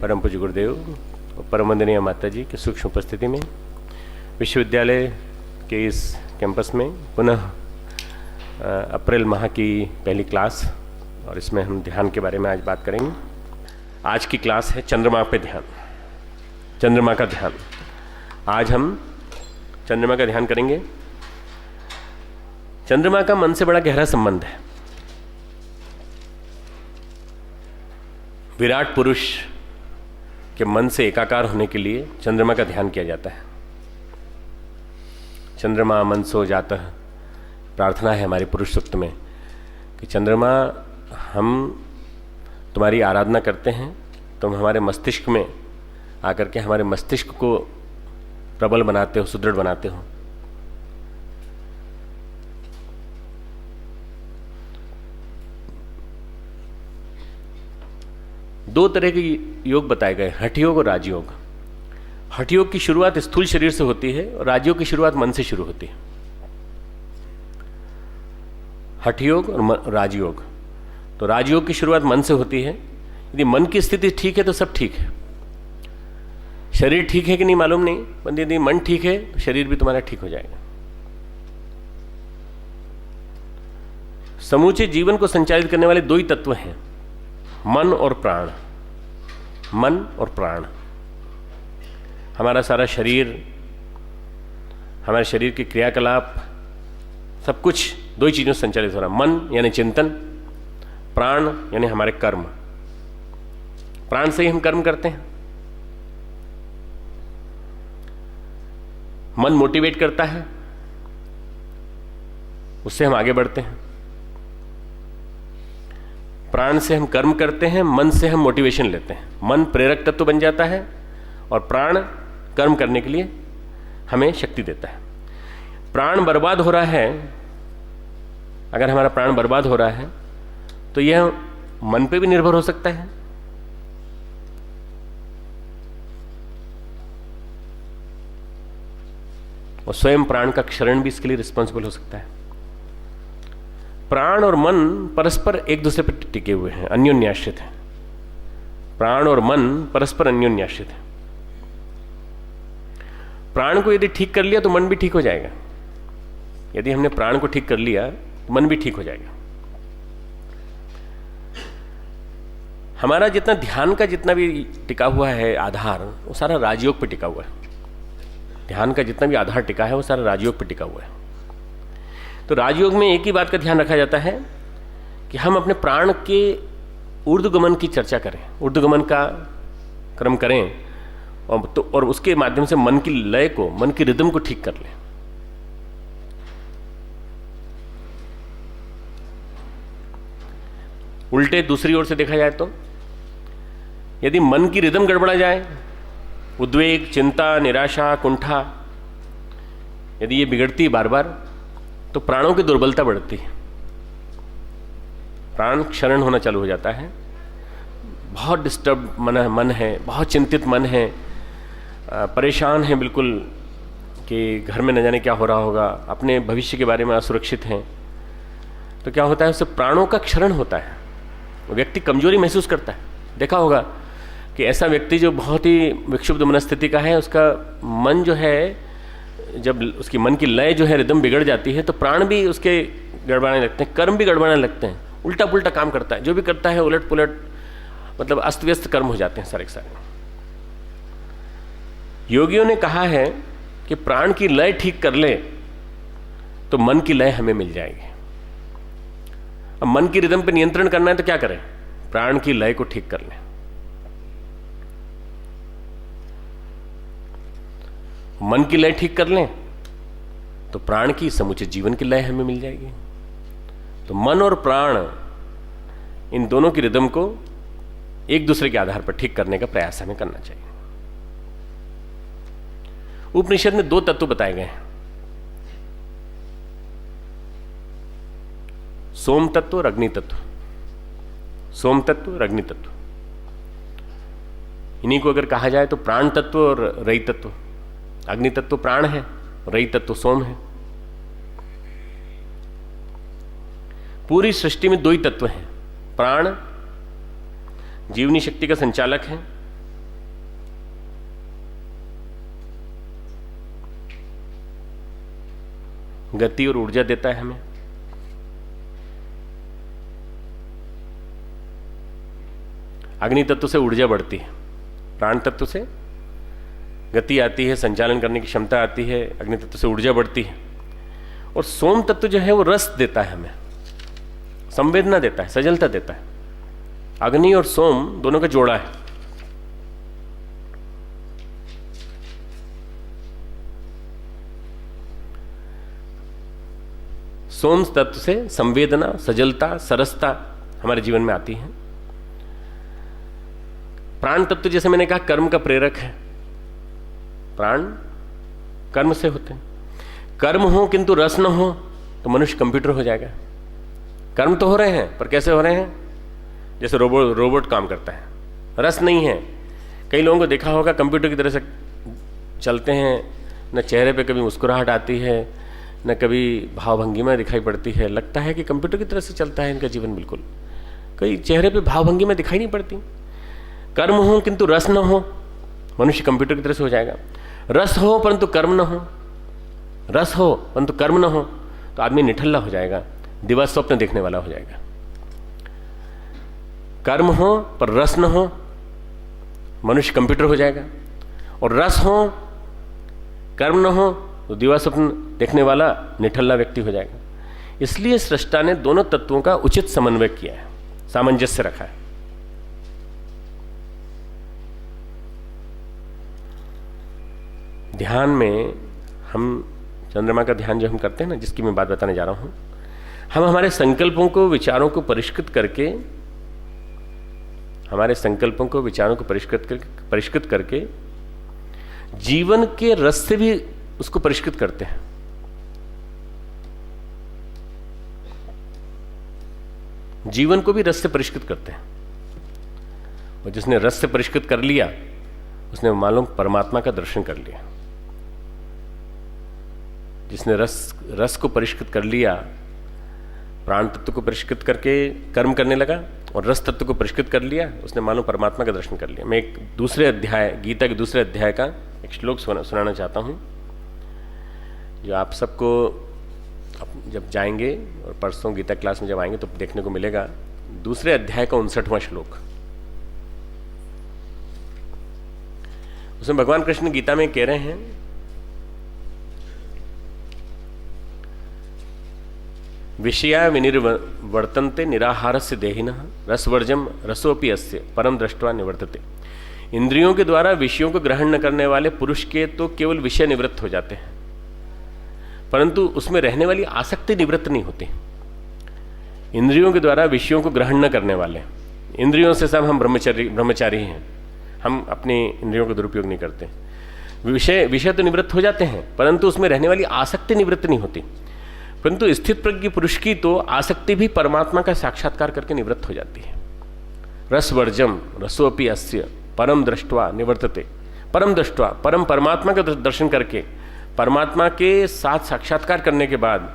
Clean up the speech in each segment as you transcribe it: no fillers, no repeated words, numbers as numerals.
परम पूज्य गुरुदेव और परम वंदनीय माता जी की सूक्ष्म उपस्थिति में विश्वविद्यालय के इस कैंपस में पुनः अप्रैल माह की पहली क्लास, और इसमें हम ध्यान के बारे में आज बात करेंगे। आज की क्लास है चंद्रमा पे ध्यान, चंद्रमा का ध्यान। आज हम चंद्रमा का ध्यान करेंगे। चंद्रमा का मन से बड़ा गहरा संबंध है। विराट पुरुष के मन से एकाकार होने के लिए चंद्रमा का ध्यान किया जाता है। चंद्रमा मनसो जातः प्रार्थना है हमारी पुरुष सूक्त में कि चंद्रमा, हम तुम्हारी आराधना करते हैं, तुम हमारे मस्तिष्क में आकर के हमारे मस्तिष्क को प्रबल बनाते हो, सुदृढ़ बनाते हो। दो तरह के योग बताए गए, हठ योग और राजयोग। हठ योग की शुरुआत स्थूल शरीर से होती है और राजयोग की शुरुआत मन से शुरू होती है। हठ योग और राजयोग। तो राजयोग की शुरुआत मन से होती है। यदि मन की स्थिति ठीक है तो सब ठीक है। शरीर ठीक है कि नहीं मालूम नहीं, पर यदि मन ठीक है तो शरीर भी तुम्हारा ठीक हो जाएगा। समूचे जीवन को संचालित करने वाले दो ही तत्व हैं, मन और प्राण। मन और प्राण। हमारा सारा शरीर, हमारे शरीर के क्रियाकलाप, सब कुछ दो ही चीजों से संचालित हो रहा है। मन यानी चिंतन, प्राण यानी हमारे कर्म। प्राण से ही हम कर्म करते हैं। मन मोटिवेट करता है, उससे हम आगे बढ़ते हैं। प्राण से हम कर्म करते हैं, मन से हम मोटिवेशन लेते हैं। मन प्रेरक तत्व बन जाता है और प्राण कर्म करने के लिए हमें शक्ति देता है। प्राण बर्बाद हो रहा है, अगर हमारा प्राण बर्बाद हो रहा है तो यह मन पे भी निर्भर हो सकता है। और स्वयं प्राण का क्षरण भी इसके लिए रिस्पॉन्सिबल हो सकता है। प्राण और मन परस्पर एक दूसरे पर टिके हुए हैं, अन्योन्याश्रित हैं। प्राण और मन परस्पर अन्योन्याश्रित हैं। प्राण को यदि ठीक कर लिया तो मन भी ठीक हो जाएगा। यदि हमने प्राण को ठीक कर लिया तो मन भी ठीक हो जाएगा। हमारा जितना ध्यान का जितना भी टिका हुआ है आधार, वो सारा राजयोग पर टिका हुआ है। ध्यान का जितना भी आधार टिका है वो सारा राजयोग पर टिका हुआ है। तो राजयोग में एक ही बात का ध्यान रखा जाता है कि हम अपने प्राण के ऊर्ध्वगमन की चर्चा करें, ऊर्ध्वगमन का क्रम करें, और उसके माध्यम से मन की लय को, मन की रिदम को ठीक कर लें। उल्टे दूसरी ओर से देखा जाए तो यदि मन की रिदम गड़बड़ा जाए, उद्वेग, चिंता, निराशा, कुंठा, यदि ये बिगड़ती है बार बार, तो प्राणों की दुर्बलता बढ़ती है। प्राण क्षरण होना चालू हो जाता है। बहुत डिस्टर्ब मन है, बहुत चिंतित मन है, परेशान है बिल्कुल कि घर में न जाने क्या हो रहा होगा, अपने भविष्य के बारे में असुरक्षित हैं। तो क्या होता है, उससे प्राणों का क्षरण होता है। व्यक्ति कमजोरी महसूस करता है। देखा होगा कि ऐसा व्यक्ति जो बहुत ही विक्षुब्ध मनस्थिति का है, उसका मन जो है, जब उसकी मन की लय जो है, रिदम बिगड़ जाती है, तो प्राण भी उसके गड़बड़ाने लगते हैं, कर्म भी गड़बड़ाने लगते हैं, उल्टा पुल्टा काम करता है। जो भी करता है उलट पुलट, मतलब अस्त व्यस्त कर्म हो जाते हैं सारे के सारे। योगियों ने कहा है कि प्राण की लय ठीक कर ले तो मन की लय हमें मिल जाएगी। अब मन की रिदम पे नियंत्रण करना है तो क्या करें? प्राण की लय को ठीक कर लें। मन की लय ठीक कर लें तो प्राण की समुचित जीवन की लय हमें मिल जाएगी। तो मन और प्राण, इन दोनों की रिदम को एक दूसरे के आधार पर ठीक करने का प्रयास हमें करना चाहिए। उपनिषद में दो तत्व बताए गए हैं, सोम तत्व और अग्नि तत्व। सोम तत्व और अग्नि तत्व, इन्हीं को अगर कहा जाए तो प्राण तत्व और रई तत्व। अग्नि तत्व प्राण है, रई तत्व सोम है। पूरी सृष्टि में दो ही तत्व हैं। प्राण जीवनी शक्ति का संचालक है, गति और ऊर्जा देता है हमें। अग्नि तत्व से ऊर्जा बढ़ती है, प्राण तत्व से गति आती है, संचालन करने की क्षमता आती है, अग्नि तत्व से ऊर्जा बढ़ती है। और सोम तत्व जो है वो रस देता है हमें, संवेदना देता है, सजलता देता है। अग्नि और सोम दोनों का जोड़ा है। सोम तत्व से संवेदना, सजलता, सरसता हमारे जीवन में आती है। प्राण तत्व जैसे मैंने कहा कर्म का प्रेरक है। प्राण कर्म से होते हैं। कर्म हो किंतु रस न हो तो मनुष्य कंप्यूटर हो जाएगा। कर्म तो हो रहे हैं पर कैसे हो रहे हैं? जैसे रोबोट काम करता है, रस नहीं है। कई लोगों को देखा होगा कंप्यूटर की तरह से चलते हैं, न चेहरे पे कभी मुस्कुराहट आती है, न कभी भावभंगिमा दिखाई पड़ती है। लगता है कि कंप्यूटर की तरह से चलता है इनका जीवन बिल्कुल। कई चेहरे पे भावभंगिमा दिखाई नहीं पड़ती। कर्म हो किंतु रस न हो, मनुष्य कंप्यूटर की तरह से हो जाएगा। रस हो परंतु कर्म न हो, रस हो परंतु कर्म न हो तो आदमी निठल्ला हो जाएगा, दिवा स्वप्न देखने वाला हो जाएगा। कर्म हो पर रस न हो, मनुष्य कंप्यूटर हो जाएगा। और रस हो कर्म न हो तो दिवा स्वप्न देखने वाला निठल्ला व्यक्ति हो जाएगा। इसलिए सृष्टा ने दोनों तत्वों का उचित समन्वय किया है, सामंजस्य रखा है। ध्यान में हम चंद्रमा का ध्यान जो हम करते हैं ना, जिसकी मैं बात बताने जा रहा हूं, हम हमारे संकल्पों को, विचारों को परिष्कृत करके, हमारे संकल्पों को, विचारों को परिष्कृत करके जीवन के रस से भी उसको परिष्कृत करते हैं। जीवन को भी रस से परिष्कृत करते हैं। और जिसने रस से परिष्कृत कर लिया उसने मालूम परमात्मा का दर्शन कर लिया। जिसने रस को परिष्कृत कर लिया, प्राण तत्व को परिष्कृत करके कर्म करने लगा और रस तत्व को परिष्कृत कर लिया, उसने मालूम परमात्मा का दर्शन कर लिया। मैं एक दूसरे अध्याय, गीता के दूसरे अध्याय का एक श्लोक सुनाना चाहता हूं, जो आप सबको जब जाएंगे और परसों गीता क्लास में जब आएंगे तो देखने को मिलेगा। दूसरे अध्याय का 59वां श्लोक, उसमें भगवान कृष्ण गीता में कह रहे हैं, विषया विनिर्वर्तन्ते निराहारस्य देहिनः रसवर्जम रसोपि अस्य परम दृष्ट्वा निवर्तते। इंद्रियों के द्वारा विषयों को ग्रहण न करने वाले पुरुष के तो केवल विषय निवृत्त हो जाते हैं, परंतु उसमें रहने वाली आसक्ति निवृत्त नहीं होती। इंद्रियों के द्वारा विषयों को ग्रहण न करने वाले, इंद्रियों से सब हम ब्रह्मचारी हैं, हम अपनी इंद्रियों का दुरुपयोग नहीं करते। विषय तो निवृत्त हो जाते हैं परंतु उसमें रहने वाली आसक्ति निवृत्त नहीं होती। परंतु स्थित प्रज्ञ पुरुष की तो आसक्ति भी परमात्मा का साक्षात्कार करके निवृत्त हो जाती है। रसवर्जम रसोपि अस्य परम दृष्ट्वा निवर्तते। परम दृष्ट्वा, परम परमात्मा का दर्शन करके, परमात्मा के साथ साक्षात्कार करने के बाद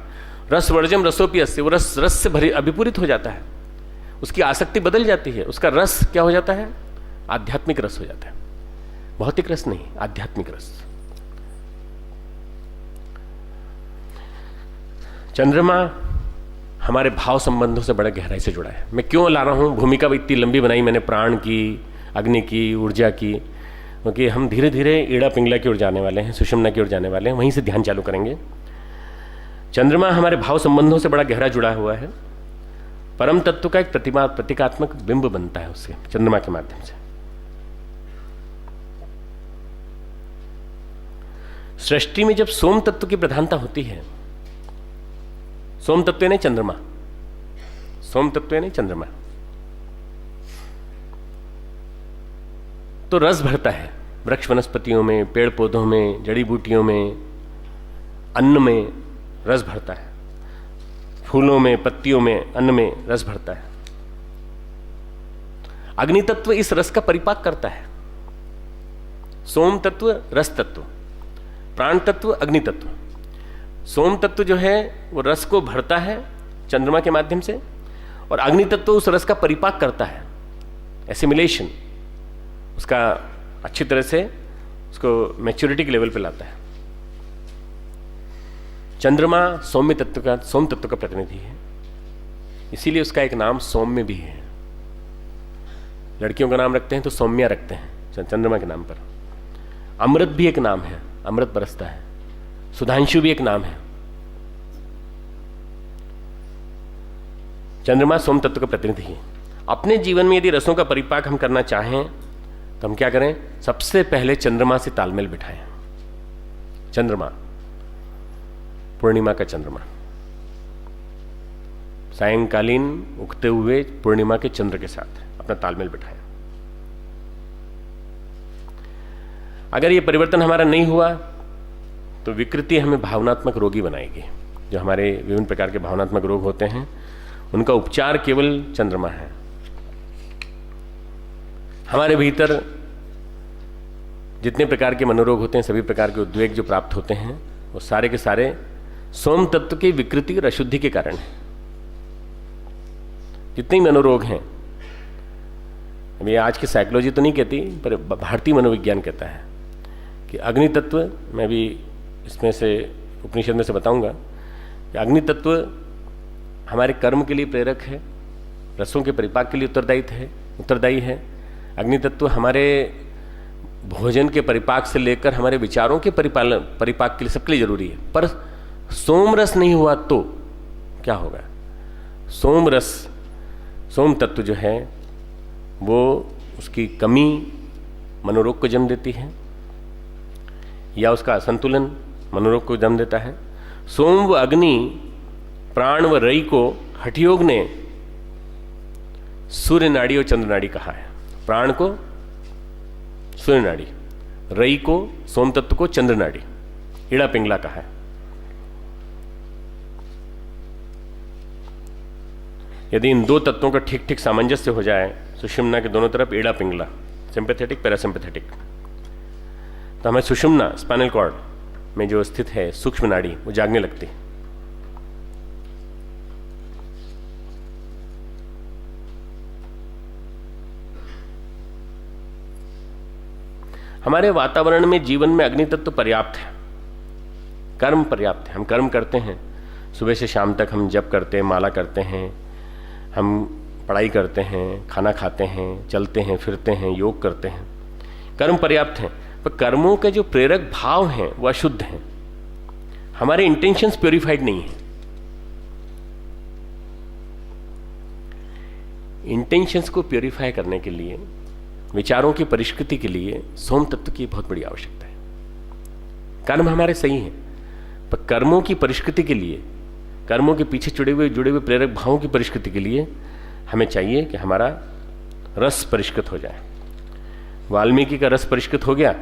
रसवर्जम रसोपि अस्य, वो रस से भरी अभिपूरित हो जाता है। उसकी आसक्ति बदल जाती है। उसका रस क्या हो जाता है? आध्यात्मिक रस हो जाता है। भौतिक रस नहीं, आध्यात्मिक रस। चंद्रमा हमारे भाव संबंधों से बड़ा गहराई से जुड़ा है। मैं क्यों ला रहा हूं, भूमिका इतनी लंबी बनाई मैंने, प्राण की, अग्नि की, ऊर्जा की, क्योंकि हम धीरे धीरे ईड़ा पिंगला की ओर जाने वाले हैं, सुषुम्ना की ओर जाने वाले हैं, वहीं से ध्यान चालू करेंगे। चंद्रमा हमारे भाव संबंधों से बड़ा गहरा जुड़ा हुआ है। परम तत्व का एक प्रतीकात्मक बिंब बनता है उससे, चंद्रमा के माध्यम से। सृष्टि में जब सोम तत्व की प्रधानता होती है, सोम तत्व नहीं चंद्रमा, सोम तत्व नहीं चंद्रमा, तो रस भरता है वृक्ष वनस्पतियों में, पेड़ पौधों में, जड़ी बूटियों में, अन्न में रस भरता है, फूलों में, पत्तियों में, अन्न में रस भरता है। अग्नि तत्व इस रस का परिपाक करता है। सोम तत्व रस तत्व, प्राण तत्व अग्नि तत्व। सोम तत्व जो है वो रस को भरता है चंद्रमा के माध्यम से, और अग्नि तत्व उस रस का परिपाक करता है, एसिमिलेशन, उसका अच्छी तरह से उसको मैच्योरिटी के लेवल पे लाता है। चंद्रमा सोम तत्व का प्रतिनिधि है, इसीलिए उसका एक नाम सौम्य भी है। लड़कियों का नाम रखते हैं तो सौम्या रखते हैं चंद्रमा के नाम पर। अमृत भी एक नाम है, अमृत बरसता है। सुधांशु भी एक नाम है। चंद्रमा सोम तत्व का प्रतिनिधि है। अपने जीवन में यदि रसों का परिपाक हम करना चाहें तो हम क्या करें? सबसे पहले चंद्रमा से तालमेल बिठाएं। चंद्रमा, पूर्णिमा का चंद्रमा, सायंकालीन उगते हुए पूर्णिमा के चंद्र के साथ अपना तालमेल बिठाएं। अगर यह परिवर्तन हमारा नहीं हुआ तो विकृति हमें भावनात्मक रोगी बनाएगी। जो हमारे विभिन्न प्रकार के भावनात्मक रोग होते हैं उनका उपचार केवल चंद्रमा है। हमारे भीतर जितने प्रकार के मनोरोग होते हैं, सभी प्रकार के उद्वेग जो प्राप्त होते हैं, वो सारे के सारे सोम तत्व की विकृति और अशुद्धि के कारण है। जितने मनोरोग हैं, अभी आज की साइकोलॉजी तो नहीं कहती, पर भारतीय मनोविज्ञान कहता है कि अग्नि तत्व, मैं भी इसमें से उपनिषद में से बताऊंगा कि अग्नि तत्व हमारे कर्म के लिए प्रेरक है, रसों के परिपाक के लिए उत्तरदायी है। अग्नि तत्व हमारे भोजन के परिपाक से लेकर हमारे विचारों के परिपाक के लिए, सबके लिए जरूरी है। पर सोम रस नहीं हुआ तो क्या होगा? सोम तत्व जो है वो उसकी कमी मनोरोग को जन्म देती है, या उसका असंतुलन मनोरोग को जन्म देता है। सोम व अग्नि, प्राण व रई को हठयोग ने सूर्य नाड़ी और चंद्र नाड़ी कहा है। प्राण को सूर्य नाड़ी, रई को, सोम तत्व को चंद्र नाड़ी, इड़ा पिंगला कहा है। यदि इन दो तत्वों का ठीक ठीक सामंजस्य हो जाए, सुषुम्ना के दोनों तरफ इड़ा पिंगला, सिंपैथेटिक पैरासिम्पैथेटिक, तो हमें सुषुम्ना स्पाइनल कॉर्ड में जो स्थित है सूक्ष्म नाड़ी, वो जागने लगती है। हमारे वातावरण में, जीवन में अग्नि तत्व पर्याप्त है, कर्म पर्याप्त है। हम कर्म करते हैं, सुबह से शाम तक हम जप करते हैं, माला करते हैं, हम पढ़ाई करते हैं, खाना खाते हैं, चलते हैं, फिरते हैं, योग करते हैं, कर्म पर्याप्त हैं। पर कर्मों के जो प्रेरक भाव हैं वो अशुद्ध हैं। हमारे इंटेंशंस प्योरीफाइड नहीं है। इंटेंशंस को प्योरीफाई करने के लिए, विचारों की परिष्कृति के लिए सोम तत्व की बहुत बड़ी आवश्यकता है। कर्म हमारे सही हैं, पर कर्मों की परिष्कृति के लिए, कर्मों के पीछे जुड़े हुए प्रेरक भावों की परिष्कृति के लिए हमें चाहिए कि हमारा रस परिष्कृत हो जाए। वाल्मीकि का रस परिष्कृत हो गया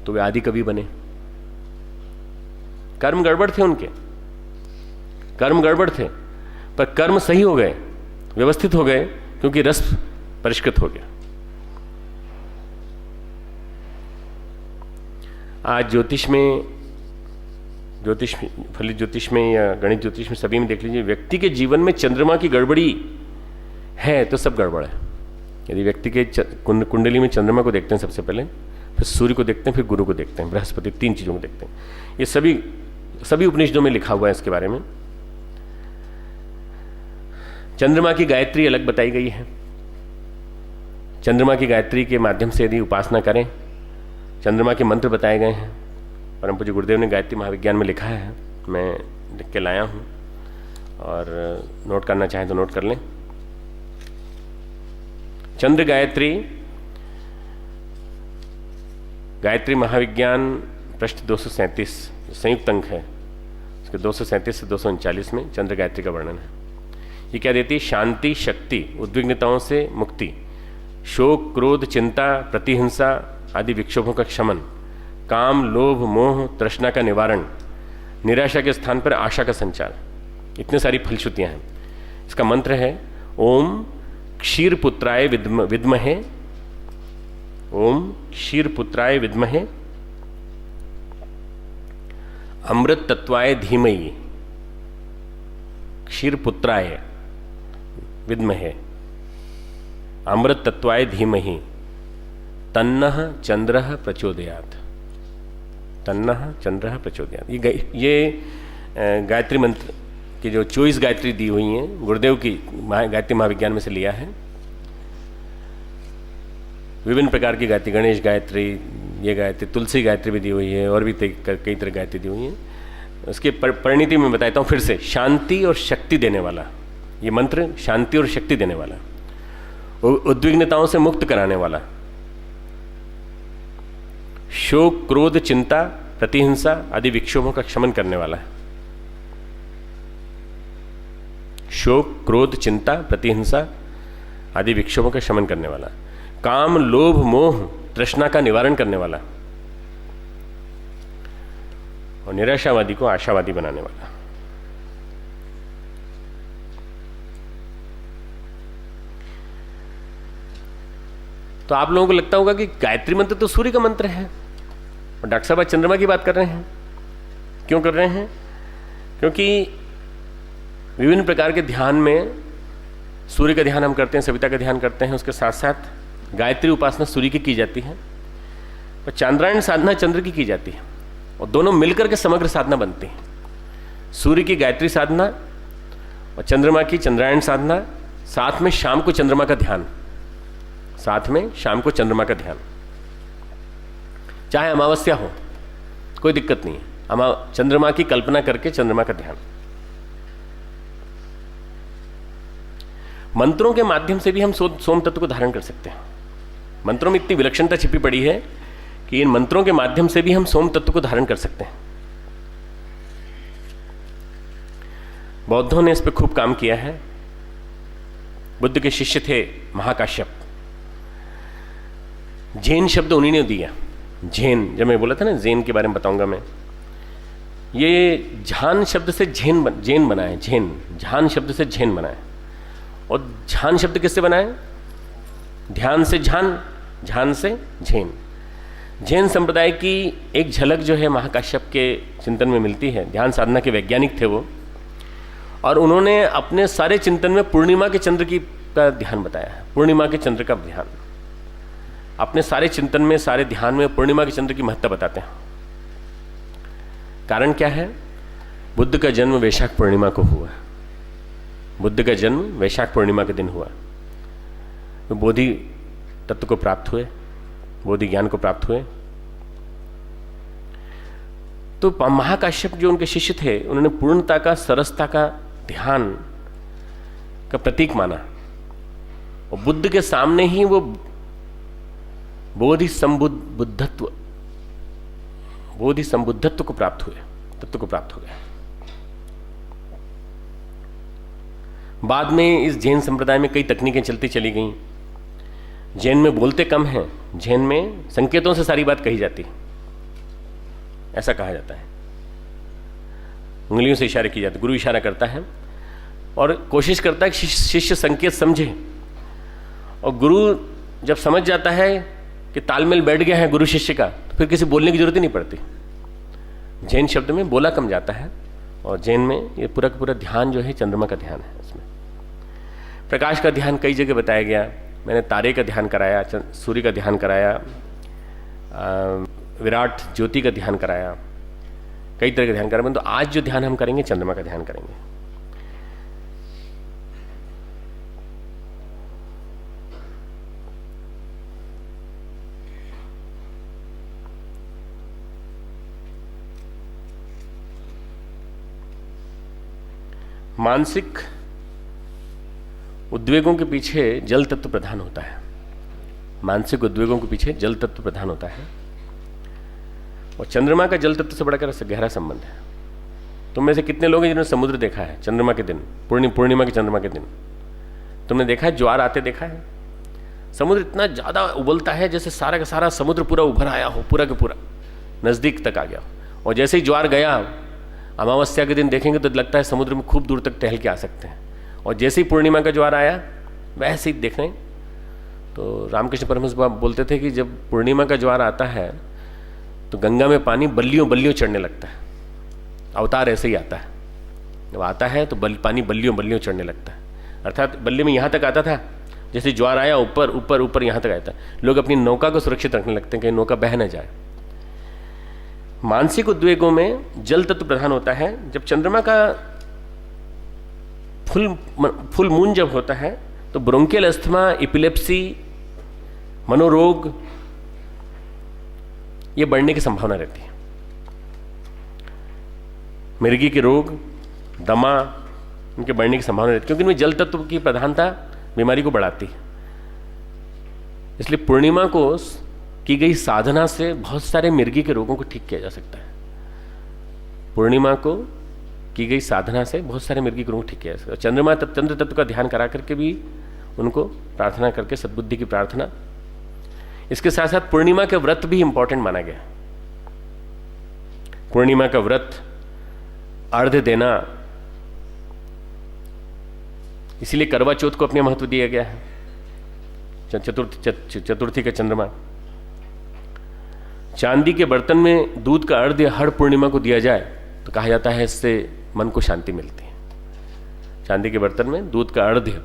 तो वे आदि कवि बने। कर्म गड़बड़ थे उनके, कर्म गड़बड़ थे, पर कर्म सही हो गए, व्यवस्थित हो गए, क्योंकि रस परिष्कृत हो गया। आज फलित ज्योतिष में या गणित ज्योतिष में, सभी में देख लीजिए, व्यक्ति के जीवन में चंद्रमा की गड़बड़ी है तो सब गड़बड़ है। यदि व्यक्ति के कुंडली में चंद्रमा को देखते हैं सबसे पहले, फिर सूर्य को देखते हैं, फिर गुरु को देखते हैं, बृहस्पति, 3 चीजों को देखते हैं। ये सभी उपनिषदों में लिखा हुआ है इसके बारे में। चंद्रमा की गायत्री अलग बताई गई है। चंद्रमा की गायत्री के माध्यम से यदि उपासना करें, चंद्रमा के मंत्र बताए गए हैं। परम पूज्य गुरुदेव ने गायत्री महाविज्ञान में लिखा है, मैं लिख के लाया हूं, और नोट करना चाहें तो नोट कर लें। चंद्र गायत्री, गायत्री महाविज्ञान पृष्ठ 237 संयुक्त अंक है, उसके 237 से 239 में चंद्र गायत्री का वर्णन है। ये क्या देती है? शांति, शक्ति, उद्विग्नताओं से मुक्ति, शोक, क्रोध, चिंता, प्रतिहिंसा आदि विक्षोभों का क्षमन, काम, लोभ, मोह, तृष्णा का निवारण, निराशा के स्थान पर आशा का संचार। इतने सारी फलश्रुतियां हैं। इसका मंत्र है ओम क्षीरपुत्राय विद्महे, ओम क्षीरपुत्राय विद्महे अमृत तत्वाय धीमहि, क्षीरपुत्राय विद्महे अमृत तत्वाय धीमहि तन्नः चंद्रः प्रचोदयात्, तन्नः चंद्रः प्रचोदयात्। ये गायत्री मंत्र की जो 24 गायत्री दी हुई हैं, गुरुदेव की गायत्री महाविज्ञान में से लिया है। विभिन्न प्रकार की गायत्री, गणेश गायत्री, ये गायत्री, तुलसी गायत्री भी दी हुई है, और भी कई तरह गायत्री दी हुई है। उसकी परिणति में बताता हूँ फिर से। शांति और शक्ति देने वाला ये मंत्र, शांति और शक्ति देने वाला, उद्विग्नताओं से मुक्त कराने वाला, शोक क्रोध चिंता प्रतिहिंसा आदि विक्षोभों का शमन करने वाला है। शोक क्रोध चिंता प्रतिहिंसा आदि विक्षोभों का शमन करने वाला, काम लोभ मोह तृष्णा का निवारण करने वाला, और निराशावादी को आशावादी बनाने वाला। तो आप लोगों को लगता होगा कि गायत्री मंत्र तो सूर्य का मंत्र है, और डॉक्टर साहब आज चंद्रमा की बात कर रहे हैं। क्यों कर रहे हैं? क्योंकि विभिन्न प्रकार के ध्यान में सूर्य का ध्यान हम करते हैं, सविता का ध्यान करते हैं, उसके साथ साथ गायत्री उपासना सूर्य की जाती है, और चांद्रायण साधना चंद्र की जाती है, और दोनों मिलकर के समग्र साधना बनती है। सूर्य की गायत्री साधना और चंद्रमा की चंद्रायण साधना, साथ में शाम को चंद्रमा का ध्यान, साथ में शाम को चंद्रमा का ध्यान, चाहे अमावस्या हो कोई दिक्कत नहीं है, चंद्रमा की कल्पना करके चंद्रमा का ध्यान। मंत्रों के माध्यम से भी हम सोम तत्व को धारण कर सकते हैं। मंत्रों में इतनी विलक्षणता छिपी पड़ी है कि इन मंत्रों के माध्यम से भी हम सोम तत्व को धारण कर सकते हैं। बौद्धों ने इस पर खूब काम किया है। बुद्ध के शिष्य थे महाकाश्यप। जैन शब्द उन्हीं ने दिया। जैन, जब मैं बोला था ना जैन के बारे में बताऊंगा मैं, ये झान शब्द से जैन बना है। जैन, झान शब्द से जैन बना है। और झान शब्द किससे बना है? ध्यान से झान, झान से जैन। जैन संप्रदाय की एक झलक जो है महाकाश्यप के चिंतन में मिलती है। ध्यान साधना के वैज्ञानिक थे वो, और उन्होंने अपने सारे चिंतन में पूर्णिमा के चंद्र का ध्यान बताया है। पूर्णिमा के चंद्र का ध्यान अपने सारे चिंतन में, सारे ध्यान में पूर्णिमा के चंद्र की महत्ता बताते हैं। कारण क्या है? बुद्ध का जन्म वैशाख पूर्णिमा को हुआ। बुद्ध का जन्म वैशाख पूर्णिमा के दिन हुआ। तो बोधि तत्व को प्राप्त हुए, बोधि ज्ञान को प्राप्त हुए। तो महाकाश्यप जो उनके शिष्य थे, उन्होंने पूर्णता का, सरसता का ध्यान का प्रतीक माना, और बुद्ध के सामने ही वो बोधि संबुद्धत्व को प्राप्त हुए, तत्व को प्राप्त हो गया। बाद में इस जैन संप्रदाय में कई तकनीकें चलती चली गईं। जैन में बोलते कम हैं, जैन में संकेतों से सारी बात कही जाती है, ऐसा कहा जाता है। उंगलियों से इशारे किए जाते, गुरु इशारा करता है और कोशिश करता है कि शिष्य संकेत समझे, और गुरु जब समझ जाता है कि तालमेल बैठ गया है गुरु शिष्य का, तो फिर किसी बोलने की जरूरत ही नहीं पड़ती। जैन शब्द में बोला कम जाता है, और जैन में ये पूरा का पूरा ध्यान जो है चंद्रमा का ध्यान है। इसमें प्रकाश का ध्यान कई जगह बताया गया। मैंने तारे का ध्यान कराया, सूर्य का ध्यान कराया, विराट ज्योति का ध्यान कराया, कई तरह का ध्यान कराया। तो आज जो ध्यान हम करेंगे चंद्रमा का ध्यान करेंगे। मानसिक उद्वेगों के पीछे जल तत्व प्रधान होता है। मानसिक उद्वेगों के पीछे जल तत्व प्रधान होता है, और चंद्रमा का जल तत्व से बड़ा गहरा संबंध है। तुम में से कितने लोग हैं जिन्होंने समुद्र देखा है चंद्रमा के दिन, पूर्णिमा के चंद्रमा के दिन? तुमने देखा है ज्वार आते देखा है? समुद्र इतना ज़्यादा उबलता है जैसे सारा का सारा समुद्र पूरा उभर आया हो, पूरा का पूरा नज़दीक तक आ गया। और जैसे ही ज्वार गया, अमावस्या के दिन देखेंगे तो लगता है समुद्र में खूब दूर तक टहल के आ सकते हैं। और जैसे ही पूर्णिमा का ज्वार आया वैसे ही देख रहे हैं। तो रामकृष्ण परमहंस बोलते थे कि जब पूर्णिमा का ज्वार आता है तो गंगा में पानी बल्लियों बल्लियों चढ़ने लगता है। अवतार ऐसे ही आता है, जब आता है तो पानी बल्लियों बल्लियों चढ़ने लगता है। अर्थात बल्ली में यहाँ तक आता था, जैसे ज्वार आया ऊपर ऊपर ऊपर यहाँ तक आया था। लोग अपनी नौका को सुरक्षित रखने लगते हैं, कहीं नौका बह न जाए। मानसिक उद्वेगों में जल तत्व प्रधान होता है। जब चंद्रमा का फुल मून जब होता है तो ब्रोंकियल अस्थमा, एपिलेप्सी, मनोरोग ये बढ़ने की संभावना रहती है। मिर्गी के रोग, दमा, इनके बढ़ने की संभावना रहती है, क्योंकि इनमें जल तत्व की प्रधानता बीमारी को बढ़ाती है। इसलिए पूर्णिमा को की गई साधना से बहुत सारे मिर्गी के रोगों को ठीक किया जा सकता है। पूर्णिमा को की गई साधना से बहुत सारे मिर्गी के रोग ठीक किया जा सकता है। चंद्रमा चंद्र तत्व का ध्यान करा करके भी उनको प्रार्थना करके, सद्बुद्धि की प्रार्थना। इसके साथ साथ पूर्णिमा के व्रत भी इंपॉर्टेंट माना गया। पूर्णिमा का व्रत, अर्घ्य देना, इसीलिए करवा चौथ को अपने महत्व दिया गया है। चतुर्थी का चंद्रमा, चांदी के बर्तन में दूध का अर्घ्य हर पूर्णिमा को दिया जाए तो कहा जाता है इससे मन को शांति मिलती है। चांदी के बर्तन में दूध का अर्घ्य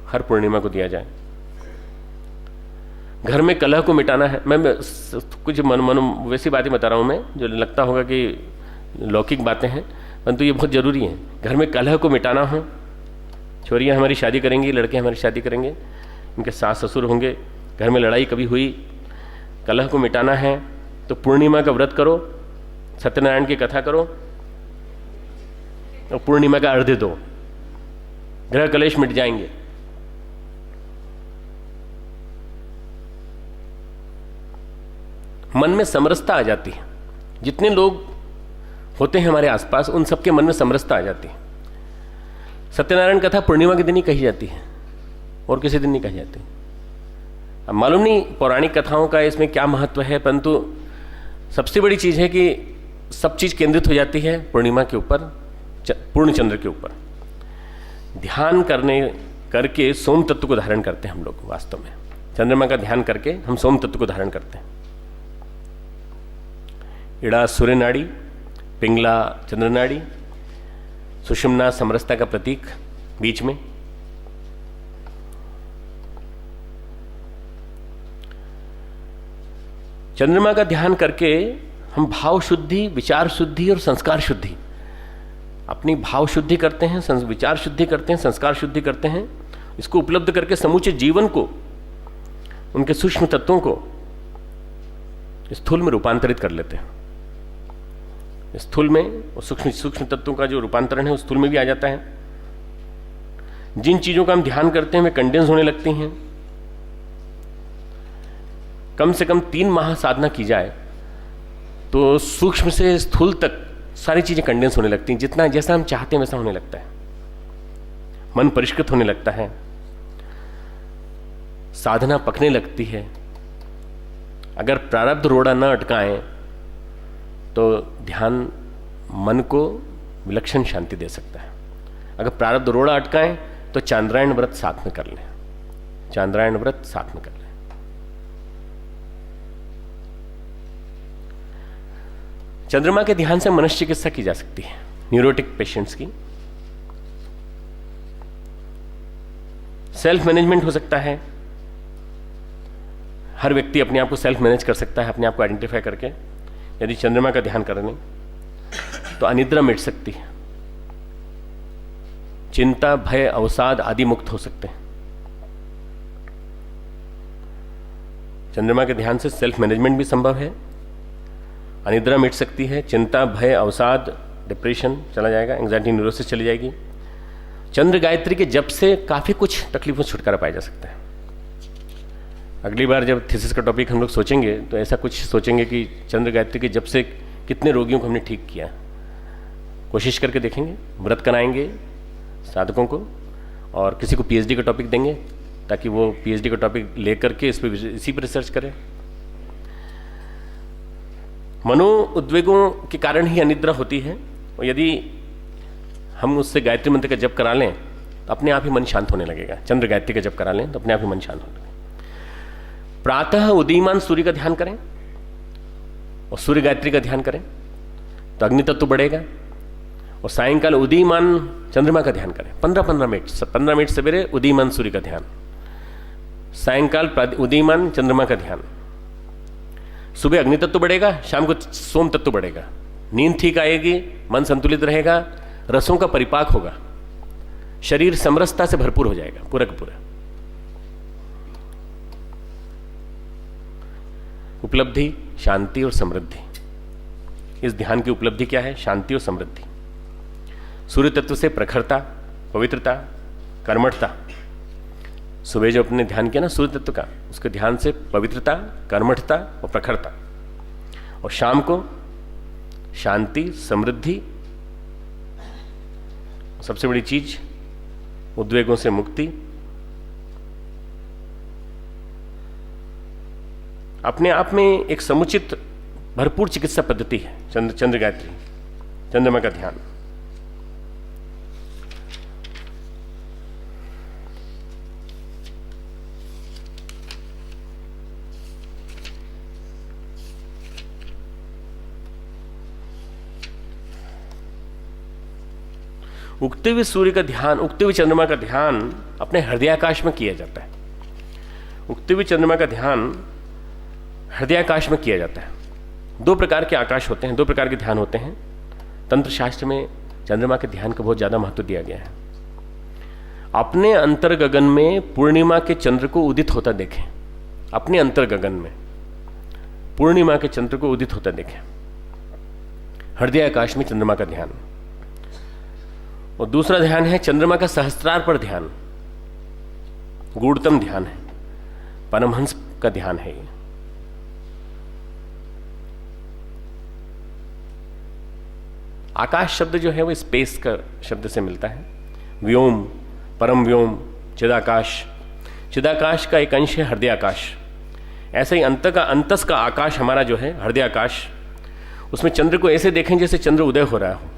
हर पूर्णिमा को दिया जाए। घर में कलह को मिटाना है। मैं कुछ वैसी बातें बता रहा हूं मैं, जो लगता होगा कि लौकिक बातें हैं, परंतु ये बहुत जरूरी है। घर में कलह को मिटाना हो, छोरियां हमारी शादी करेंगी, लड़के हमारी शादी करेंगे, इनके सास ससुर होंगे, घर में लड़ाई कभी हुई, कलह को मिटाना है तो पूर्णिमा का व्रत करो, सत्यनारायण की कथा करो और पूर्णिमा का अर्घ्य दो, ग्रह कलेश मिट जाएंगे। मन में समरसता आ जाती है। जितने लोग होते हैं हमारे आसपास, उन सबके मन में समरसता आ जाती है। सत्यनारायण कथा पूर्णिमा के दिन ही कही जाती है और किसी दिन नहीं कही जाती। अब मालूम नहीं पौराणिक कथाओं का इसमें क्या महत्व है, परंतु सबसे बड़ी चीज है कि सब चीज केंद्रित हो जाती है पूर्णिमा के ऊपर, पूर्ण चंद्र के ऊपर। ध्यान करके सोम तत्व को धारण करते हैं हम लोग। वास्तव में चंद्रमा का ध्यान करके हम सोम तत्व को धारण करते हैं। इड़ा सूर्य नाड़ी, पिंगला चंद्र नाड़ी, सुषुम्ना समरसता का प्रतीक बीच में। चंद्रमा का ध्यान करके हम भाव शुद्धि, विचार शुद्धि और संस्कार शुद्धि, अपनी भाव शुद्धि करते हैं, विचार शुद्धि करते हैं, संस्कार शुद्धि करते हैं। इसको उपलब्ध करके समूचे जीवन को, उनके सूक्ष्म तत्वों को स्थूल में रूपांतरित कर लेते हैं। स्थूल में सूक्ष्म तत्वों का जो रूपांतरण है वो स्थूल में भी आ जाता है। जिन चीजों का हम ध्यान करते हैं वे कंडेंस होने लगती हैं। कम से कम 3 माह साधना की जाए तो सूक्ष्म से स्थूल तक सारी चीजें कंडेंस होने लगती हैं। जितना जैसा हम चाहते हैं वैसा होने लगता है। मन परिष्कृत होने लगता है, साधना पकने लगती है। अगर प्रारब्ध रोड़ा न अटकाएं तो ध्यान मन को विलक्षण शांति दे सकता है। अगर प्रारब्ध रोड़ा अटकाएं तो चांद्रायण व्रत साथ में कर लें, चांद्रायण व्रत साथ में कर लें। चंद्रमा के ध्यान से मनस चिकित्सा की जा सकती है न्यूरोटिक पेशेंट्स की। सेल्फ मैनेजमेंट हो सकता है। हर व्यक्ति अपने आप को सेल्फ मैनेज कर सकता है, अपने आप को आइडेंटिफाई करके। यदि चंद्रमा का ध्यान करने तो अनिद्रा मिट सकती है, चिंता, भय, अवसाद आदि मुक्त हो सकते हैं। चंद्रमा के ध्यान से सेल्फ मैनेजमेंट भी संभव है, अनिद्रा मिट सकती है, चिंता, भय, अवसाद, डिप्रेशन चला जाएगा, एंग्जाइटी, न्यूरोसिस चली जाएगी। चंद्र गायत्री के जप से काफी कुछ तकलीफों से छुटकारा पाया जा सकता है। अगली बार जब थीसिस का टॉपिक हम लोग सोचेंगे तो ऐसा कुछ सोचेंगे कि चंद्र गायत्री के जप से कितने रोगियों को हमने ठीक किया। कोशिश करके देखेंगे, व्रत कराएंगे साधकों को और किसी को पीएचडी का टॉपिक देंगे ताकि वो पीएचडी का टॉपिक लेकर के इसी पर रिसर्च करें। मनो उद्वेगों के कारण ही अनिद्रा होती है और यदि हम उससे गायत्री मंत्र का जप करा लें तो अपने आप ही मन शांत होने लगेगा। चंद्र गायत्री का जप करा लें तो अपने आप ही मन शांत होने लगेगा। प्रातः उदीयमान सूर्य का ध्यान करें और सूर्य गायत्री का ध्यान करें तो अग्नि तत्व बढ़ेगा। और सायंकाल उदीयमान चंद्रमा का ध्यान करें 15-15 मिनट, 15 मिनट सवेरे उदीयमान सूर्य का ध्यान, सायंकाल उदीयमान चंद्रमा का ध्यान। सुबह अग्नि तत्व बढ़ेगा, शाम को सोम तत्व बढ़ेगा, नींद ठीक आएगी, मन संतुलित रहेगा, रसों का परिपाक होगा, शरीर समरसता से भरपूर हो जाएगा पूरा का पूरा। उपलब्धि, शांति और समृद्धि। इस ध्यान की उपलब्धि क्या है? शांति और समृद्धि। सूर्य तत्व से प्रखरता, पवित्रता, कर्मठता। सुबह जो अपने ध्यान किया ना सूर्य तत्व का, उसके ध्यान से पवित्रता, कर्मठता और प्रखरता। और शाम को शांति, समृद्धि, सबसे बड़ी चीज उद्वेगों से मुक्ति। अपने आप में एक समुचित भरपूर चिकित्सा पद्धति है चंद्र गायत्री, चंद्रमा का ध्यान। उगते हुए सूर्य का ध्यान, उगते हुए चंद्रमा का ध्यान अपने हृदयाकाश में किया जाता है। उगते हुए चंद्रमा का ध्यान हृदयाकाश में किया जाता है। दो प्रकार के आकाश होते हैं, दो प्रकार के ध्यान होते हैं। तंत्र शास्त्र में चंद्रमा के ध्यान को बहुत ज्यादा महत्व दिया गया है। अपने अंतर गगन में पूर्णिमा के चंद्र को उदित होता देखें, अपने अंतर गगन में पूर्णिमा के चंद्र को उदित होता देखें, हृदयाकाश में चंद्रमा का ध्यान। और दूसरा ध्यान है चंद्रमा का सहस्त्रार पर ध्यान, गूढ़तम ध्यान है, परमहंस का ध्यान है ये। आकाश शब्द जो है वो स्पेस का शब्द से मिलता है। व्योम, परम व्योम, चिदाकाश। चिदाकाश का एक अंश है हृदयाकाश। ऐसे ही अंतस का आकाश हमारा जो है हृदयाकाश, उसमें चंद्र को ऐसे देखें जैसे चंद्र उदय हो रहा हो,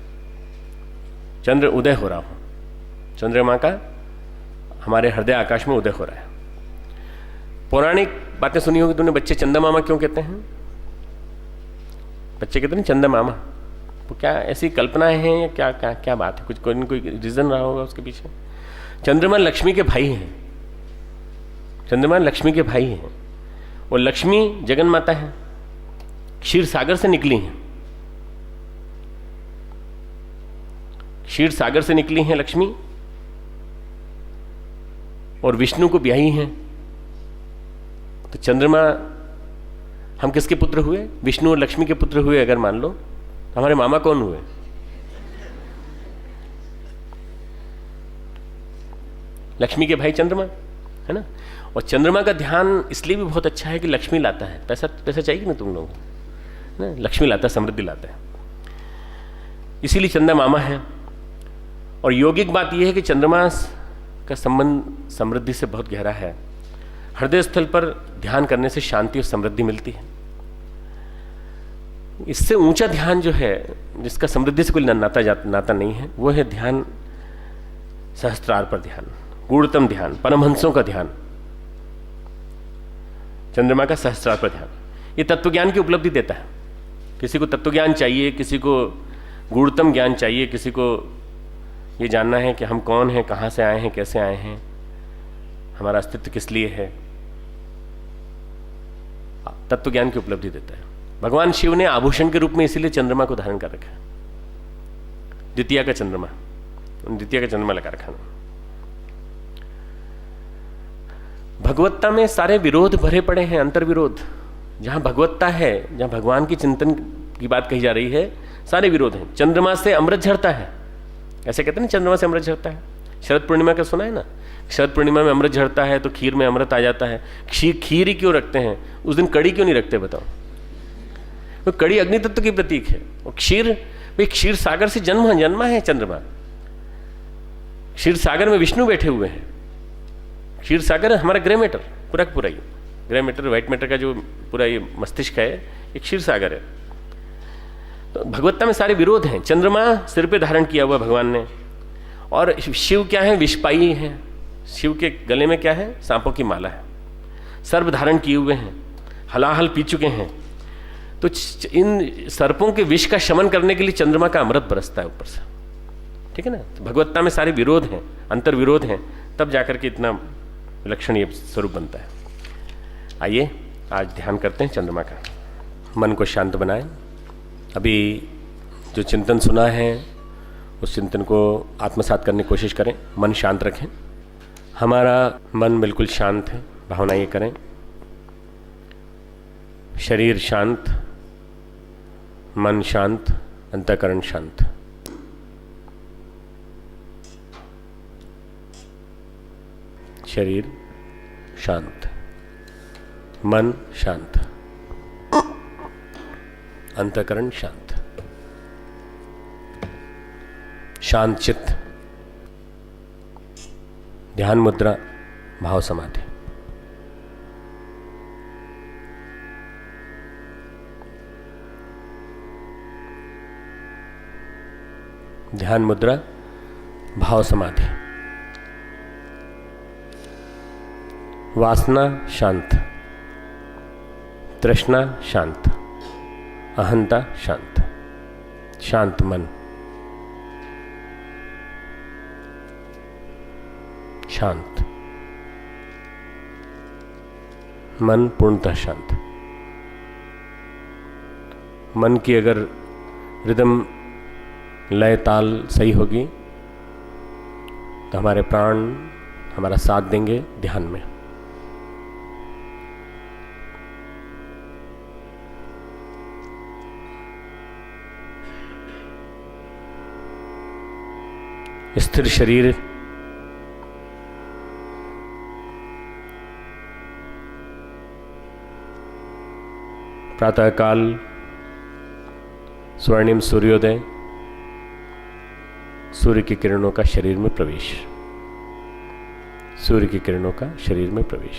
चंद्र उदय हो रहा हो। चंद्रमा का हमारे हृदय आकाश में उदय हो रहा है। पौराणिक बातें सुनी होगी तुमने, बच्चे चंदा मामा क्यों कहते हैं? बच्चे कहते हैं चंदा मामा, वो क्या ऐसी कल्पनाएं हैं या क्या क्या क्या बात है? कुछ कोई न कोई रीजन रहा होगा उसके पीछे। चंद्रमा लक्ष्मी के भाई हैं, चंद्रमा लक्ष्मी के भाई हैं। और लक्ष्मी जगन माता है, क्षीर सागर से निकली हैं, क्षीर सागर से निकली हैं लक्ष्मी, और विष्णु को ब्याही हैं। तो चंद्रमा, हम किसके पुत्र हुए? विष्णु और लक्ष्मी के पुत्र हुए। अगर मान लो तो हमारे मामा कौन हुए? लक्ष्मी के भाई चंद्रमा, है ना। और चंद्रमा का ध्यान इसलिए भी बहुत अच्छा है कि लक्ष्मी लाता है। पैसा पैसा चाहिए ना तुम लोगों को, ना, लक्ष्मी लाता है, समृद्धि लाता है, इसीलिए चंदा मामा है। और यौगिक बात यह है कि चंद्रमा का संबंध समृद्धि से बहुत गहरा है। हृदय स्थल पर ध्यान करने से शांति और समृद्धि मिलती है। इससे ऊंचा ध्यान जो है, जिसका समृद्धि से कोई नाता नहीं है, वो है ध्यान सहस्त्रार पर ध्यान, गूढ़तम ध्यान, परमहंसों का ध्यान, चंद्रमा का सहस्त्रार पर ध्यान। ये तत्वज्ञान की उपलब्धि देता है। किसी को तत्वज्ञान चाहिए, किसी को गूढ़तम ज्ञान चाहिए, किसी को ये जानना है कि हम कौन हैं, कहाँ से आए हैं, कैसे आए हैं, हमारा अस्तित्व किस लिए है, तत्वज्ञान की उपलब्धि देता है। भगवान शिव ने आभूषण के रूप में इसीलिए चंद्रमा को धारण कर रखा है। द्वितीया का चंद्रमा, द्वितीया का चंद्रमा लगा रखा। भगवत्ता में सारे विरोध भरे पड़े हैं, अंतर्विरोध। जहां भगवत्ता है, जहां भगवान की चिंतन की बात कही जा रही है, सारे विरोध हैं। चंद्रमा से अमृत झरता है, ऐसे कहते हैं ना, चंद्रमा से अमृत झरता है। शरद पूर्णिमा का सुना है ना, शरद पूर्णिमा में अमृत झरता है तो खीर में अमृत आ जाता है। खीर ही क्यों रखते हैं उस दिन, कड़ी क्यों नहीं रखते बताओ? तो कड़ी अग्नि तत्व की प्रतीक है। और खीर, भाई क्षीर सागर से जन्मा है चंद्रमा। क्षीर सागर में विष्णु बैठे हुए हैं। क्षीर सागर हमारा ग्रे मैटर, पूरा पूरा ही ग्रे मैटर, व्हाइट मैटर का जो पूरा ये मस्तिष्क है, ये क्षीर सागर है। तो भगवत्ता में सारे विरोध हैं। चंद्रमा सिर पे धारण किया हुआ भगवान ने, और शिव क्या है? विषपाई है। शिव के गले में क्या है? सांपों की माला है। सर्प धारण किए हुए हैं, हलाहल पी चुके हैं। तो इन सर्पों के विष का शमन करने के लिए चंद्रमा का अमृत बरसता है ऊपर से, ठीक है ना। तो भगवत्ता में सारे विरोध हैं, अंतर विरोध हैं, तब जाकर के इतना विलक्षण ये स्वरूप बनता है। आइए आज ध्यान करते हैं चंद्रमा का। मन को शांत बनाएं। अभी जो चिंतन सुना है उस चिंतन को आत्मसात करने की कोशिश करें। मन शांत रखें। हमारा मन बिल्कुल शांत है, भावना ये करें। शरीर शांत, मन शांत, अंतःकरण शांत। शरीर शांत, मन शांत, अंतःकरण शांत। शांत चित्त, ध्यान मुद्रा, भाव समाधि। ध्यान मुद्रा, भाव समाधि। वासना शांत, तृष्णा शांत, अहंता शांत। शांत मन, शांत मन, पूर्णतः शांत। मन की अगर रिदम, लय, ताल सही होगी तो हमारे प्राण हमारा साथ देंगे ध्यान में। स्थिर शरीर, प्रातःकाल स्वर्णिम सूर्योदय, सूर्य की किरणों का शरीर में प्रवेश। सूर्य की किरणों का शरीर में प्रवेश।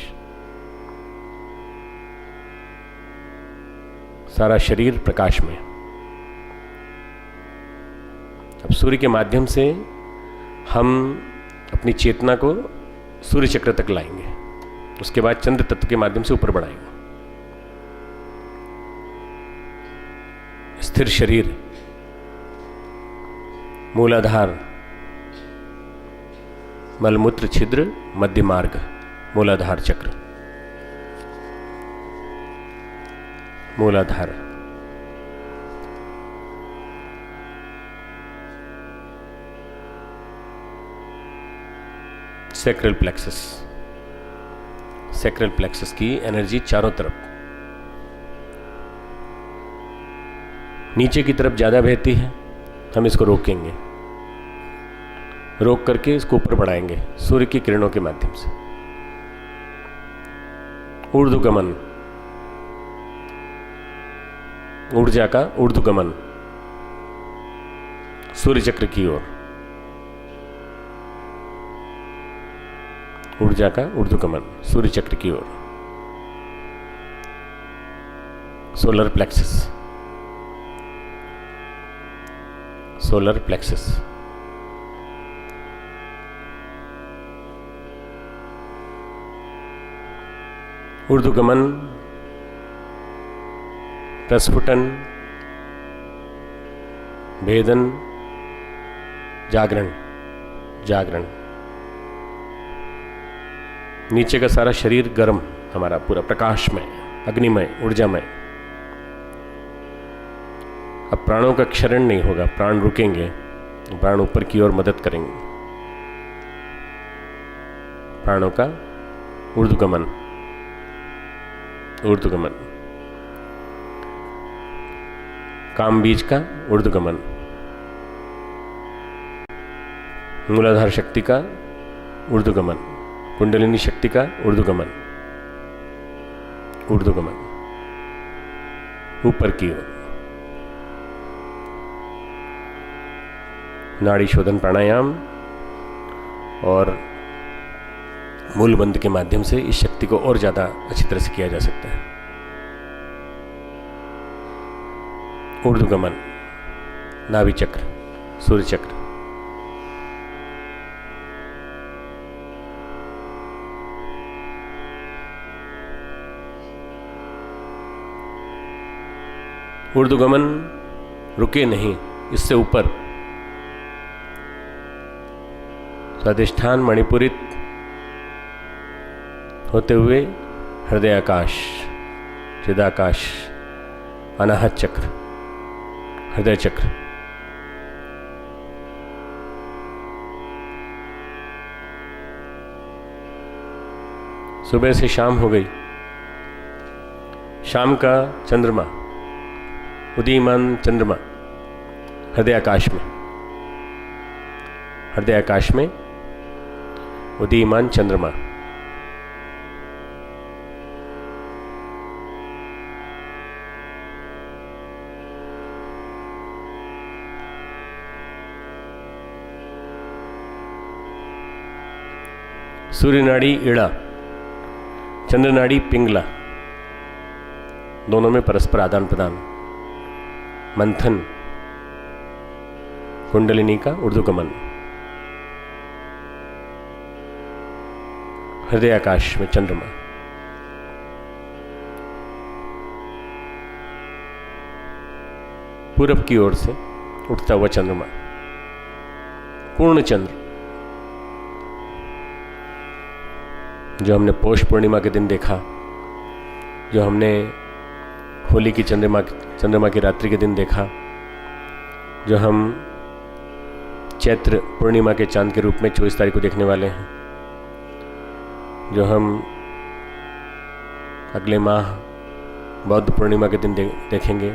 सारा शरीर प्रकाश में। अब सूर्य के माध्यम से हम अपनी चेतना को सूर्य चक्र तक लाएंगे। उसके बाद चंद्र तत्व के माध्यम से ऊपर बढ़ाएंगे। स्थिर शरीर, मूलाधार, मलमूत्र छिद्र, मध्य मार्ग, मूलाधार चक्र। मूलाधार, सैक्रल प्लेक्सस। सैक्रल प्लेक्सस की एनर्जी चारों तरफ, नीचे की तरफ ज्यादा बहती है। हम इसको रोकेंगे, रोक करके इसको ऊपर बढ़ाएंगे सूर्य की किरणों के माध्यम से। ऊर्ध्वगमन, ऊर्जा का ऊर्ध्वगमन सूर्य चक्र की ओर। ऊर्जा का ऊर्ध्वगमन सूर्य चक्र की ओर। Solar plexus, solar plexus. ऊर्ध्वगमन, प्रस्फुटन, भेदन, जागरण, जागरण। नीचे का सारा शरीर गर्म, हमारा पूरा प्रकाशमय, अग्निमय, ऊर्जामय। अब प्राणों का क्षरण नहीं होगा, प्राण रुकेंगे, प्राण ऊपर की ओर मदद करेंगे। प्राणों का ऊर्ध्वगमन, ऊर्ध्वगमन। काम बीज का ऊर्ध्वगमन, मूलाधार शक्ति का ऊर्ध्वगमन, कुंडलिनी शक्ति का ऊर्ध्वगमन, ऊर्ध्वगमन ऊपर की ओर। नाड़ी शोधन प्राणायाम और मूलबंध के माध्यम से इस शक्ति को और ज्यादा अच्छी तरह से किया जा सकता है। ऊर्ध्वगमन, नाभि चक्र, सूर्य चक्र। ऊर्ध्वगमन रुके नहीं, इससे ऊपर स्वादिष्ठान मणिपुरित होते हुए हृदय आकाश, चिदाकाश, अनाहत चक्र, हृदय चक्र। सुबह से शाम हो गई, शाम का चंद्रमा, उदीयमान चंद्रमा हृदय आकाश में, हृदय आकाश में उदीयमान चंद्रमा। सूर्य नाड़ी ईड़ा, चंद्र नाड़ी पिंगला, दोनों में परस्पर आदान प्रदान, मंथन कुंडलिनी का ऊर्ध्वगमन। हृदय आकाश में चंद्रमा, पूरब की ओर से उठता हुआ चंद्रमा, पूर्ण चंद्र, जो हमने पौष पूर्णिमा के दिन देखा, जो हमने होली की चंद्रमा की रात्रि के दिन देखा, जो हम चैत्र पूर्णिमा के चांद के रूप में 24 तारीख को देखने वाले हैं, जो हम अगले माह बौद्ध पूर्णिमा के दिन देखेंगे।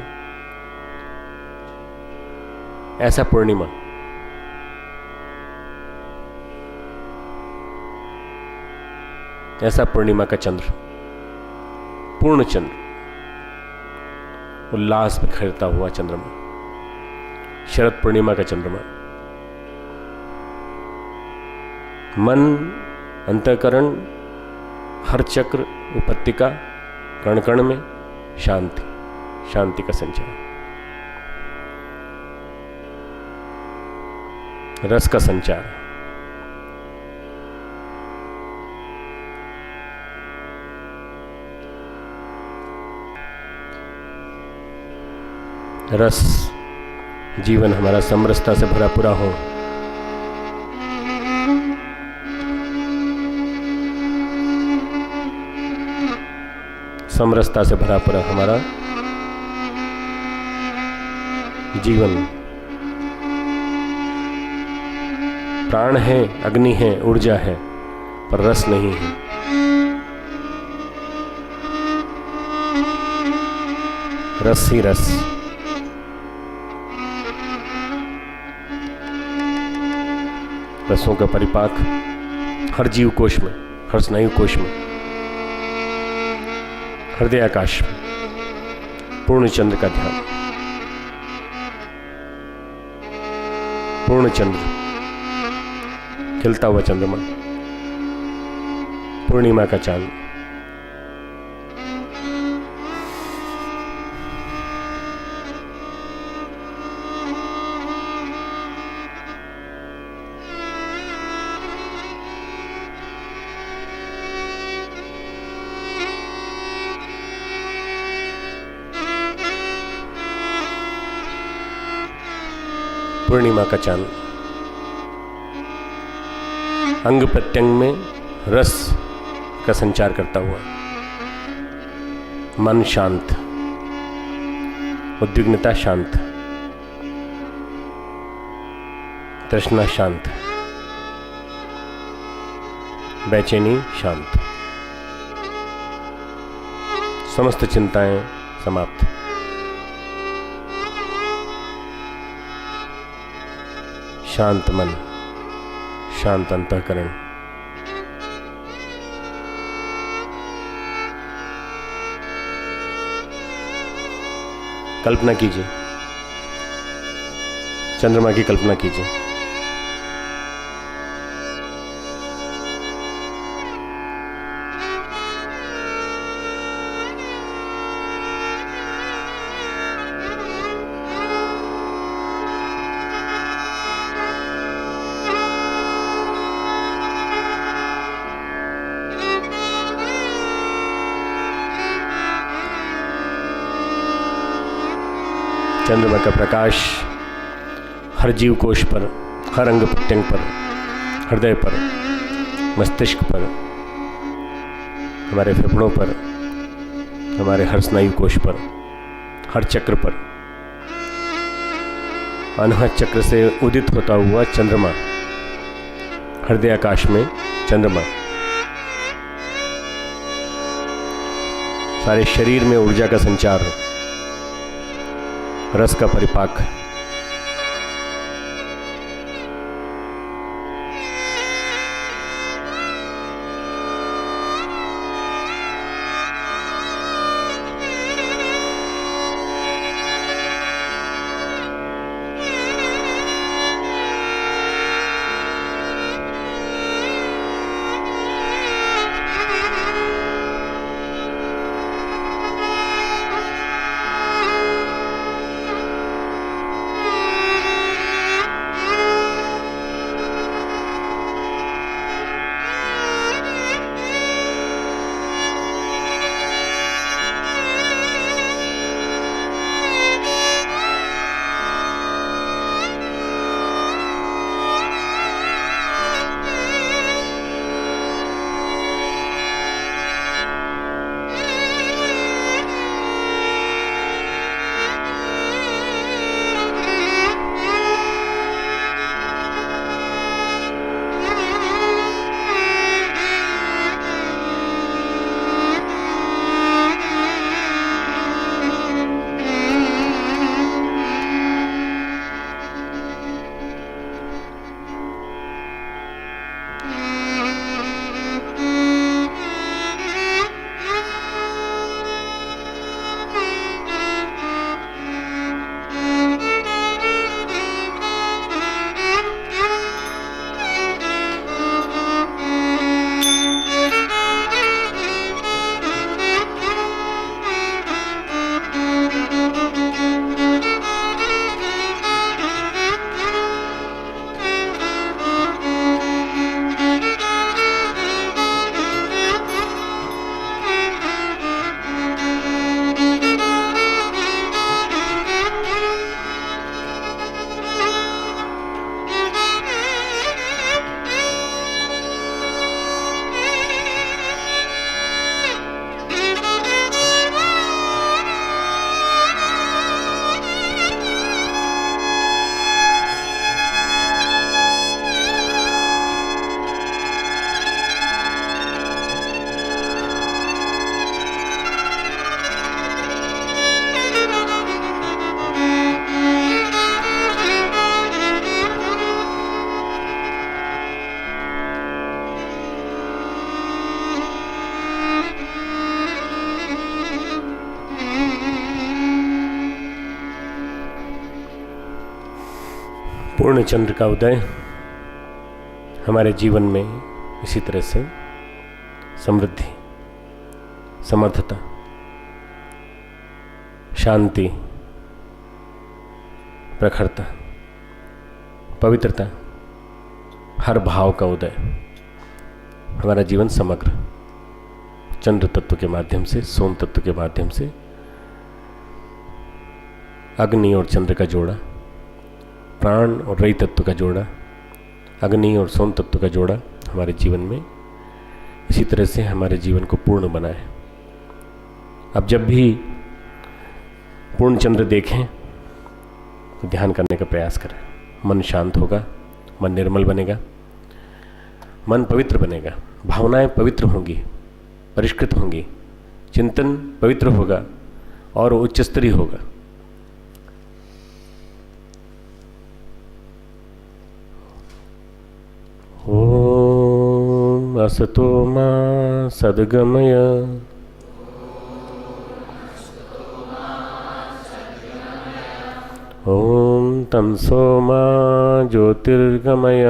ऐसा पूर्णिमा, ऐसा पूर्णिमा का चंद्र, पूर्ण चंद्र, उल्लास में खिलता हुआ चंद्रमा, शरद पूर्णिमा का चंद्रमा। मन, अंतःकरण, हर चक्र, उपत्यका, कण कण में शांति, शांति का संचार, रस का संचार। रस, जीवन हमारा समरसता से भरा पूरा हो। समरसता से भरा पूरा हमारा जीवन। प्राण है, अग्नि है, ऊर्जा है, पर रस नहीं है। रस ही रस। रसों का परिपाक हर जीव कोश में, हर स्नायु कोश में, हृदय आकाश में पूर्ण चंद्र का ध्यान। पूर्ण चंद्र, खिलता हुआ चंद्रमा, पूर्णिमा का चांद। पूर्णिमा का चांद अंग प्रत्यंग में रस का संचार करता हुआ, मन शांत, उद्विग्नता शांत, तृष्णा शांत, बेचैनी शांत, समस्त चिंताएं समाप्त। शांत मन, शांत अंतःकरण। कल्पना कीजिए, चंद्रमा की कल्पना कीजिए। चंद्रमा का प्रकाश हर जीव कोश पर, हर अंग प्रत्यंग पर, हृदय पर, मस्तिष्क पर, हमारे फेफड़ों पर, हमारे हर स्नायु कोश पर, हर चक्र पर अनहद चक्र से उदित होता हुआ चंद्रमा, हृदय आकाश में चंद्रमा, सारे शरीर में ऊर्जा का संचार, रस का परिपाक। पूर्ण चंद्र का उदय हमारे जीवन में इसी तरह से समृद्धि, समर्थता, शांति, प्रखरता, पवित्रता, हर भाव का उदय, हमारा जीवन समग्र चंद्र तत्व के माध्यम से, सोम तत्व के माध्यम से, अग्नि और चंद्र का जोड़ा, प्राण और रई तत्व का जोड़ा, अग्नि और सोम तत्व का जोड़ा हमारे जीवन में इसी तरह से हमारे जीवन को पूर्ण बनाए। अब जब भी पूर्ण चंद्र देखें तो ध्यान करने का प्रयास करें। मन शांत होगा, मन निर्मल बनेगा, मन पवित्र बनेगा, भावनाएं पवित्र होंगी, परिष्कृत होंगी, चिंतन पवित्र होगा और उच्च स्तरीय होगा। ओम असतो मा सद्गमय, ओम तमसो मा ज्योतिर्गमय,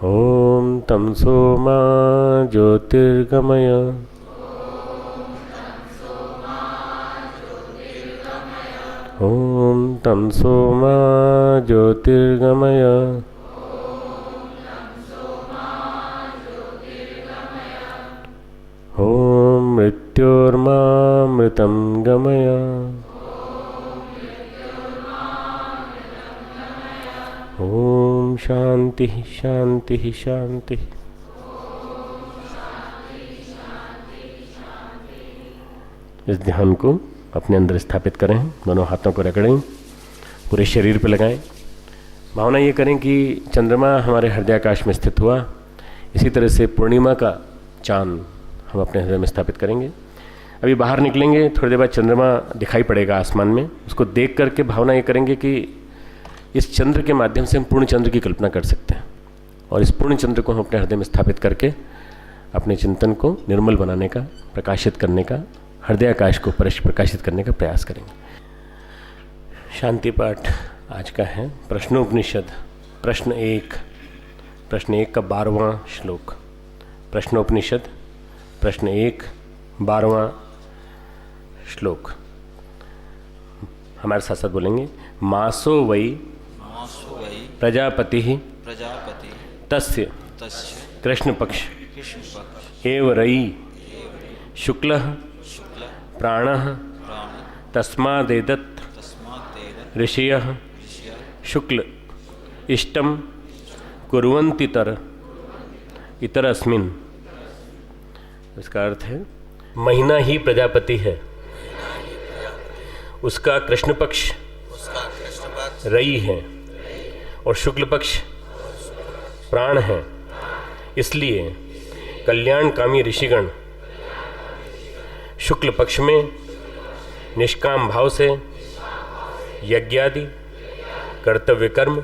ओम तमसो मा ज्योतिर्गमय, ओम तमसो मा ज्योतिर्गमय, ओम मृत्योर्मामृतं गमय, ओम शांति शांति शांति। इस ध्यान को अपने अंदर स्थापित करें। दोनों हाथों को रगड़ें, पूरे शरीर पर लगाएं। भावना ये करें कि चंद्रमा हमारे हृदयाकाश में स्थित हुआ। इसी तरह से पूर्णिमा का चांद हम अपने हृदय में स्थापित करेंगे। अभी बाहर निकलेंगे, थोड़ी देर बाद चंद्रमा दिखाई पड़ेगा आसमान में। उसको देख करके भावना ये करेंगे कि इस चंद्र के माध्यम से हम पूर्ण चंद्र की कल्पना कर सकते हैं, और इस पूर्ण चंद्र को हम अपने हृदय में स्थापित करके अपने चिंतन को निर्मल बनाने का, प्रकाशित करने का, हृदयाकाश को प्रकाशित करने का प्रयास करेंगे। शांति पाठ आज का है प्रश्नोपनिषद प्रश्न 1 का 12वां श्लोक। प्रश्नोपनिषद प्रश्न 1 12वां श्लोक। हमारे साथ साथ बोलेंगे। मासो वै प्रजापति तस्य कृष्णपक्ष एव रयि शुक्लः प्राणः तस्मादेतत् ऋषयः शुक्ल इष्टं कुर्वन्ति इतरस्मिन्। इसका अर्थ है महीना ही प्रजापति है, उसका कृष्ण पक्ष रई है और शुक्ल पक्ष प्राण है। इसलिए कल्याणकामी ऋषिगण शुक्ल पक्ष में निष्काम भाव से यज्ञादि कर्तव्य कर्म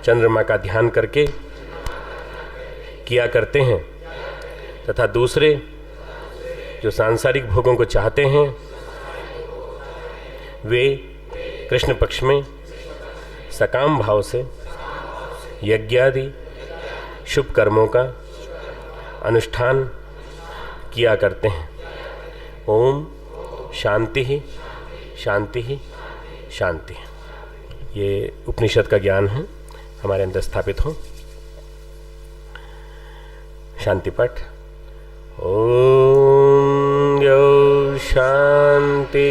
चंद्रमा का ध्यान करके किया करते हैं, तथा दूसरे जो सांसारिक भोगों को चाहते हैं वे कृष्ण पक्ष में सकाम भाव से यज्ञादि शुभ कर्मों का अनुष्ठान किया करते हैं। ओम शांति ही शांति ही शांति। ये उपनिषद का ज्ञान है, हमारे अंदर स्थापित हो। शांति पाठ। ओम यो शांतिरंतरिक्षगुं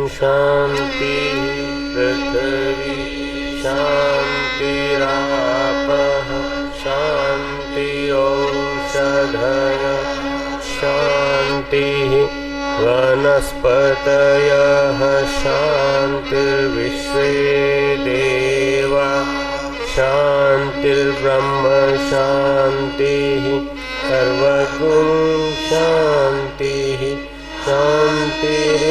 शांति पृथ्वी शांतिरापः शांतिरौषधयः शांतिः वनस्पतयः शांतिर्विश्वे देवा शांतिर्ब्रह्म शांतिः सर्वगुण शांतिः शांतिरेव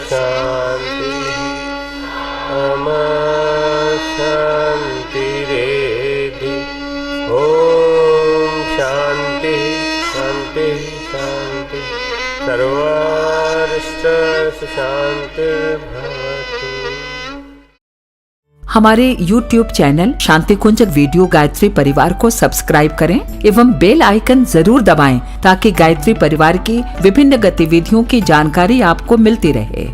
शांतिः अमा शांतिरेधि। ओम शांति शांति शांति सर्वारिष्ट शांतिर्भवतु। हमारे YouTube चैनल शांति कुंज वीडियो गायत्री परिवार को सब्सक्राइब करें एवं बेल आइकन जरूर दबाएं ताकि गायत्री परिवार की विभिन्न गतिविधियों की जानकारी आपको मिलती रहे।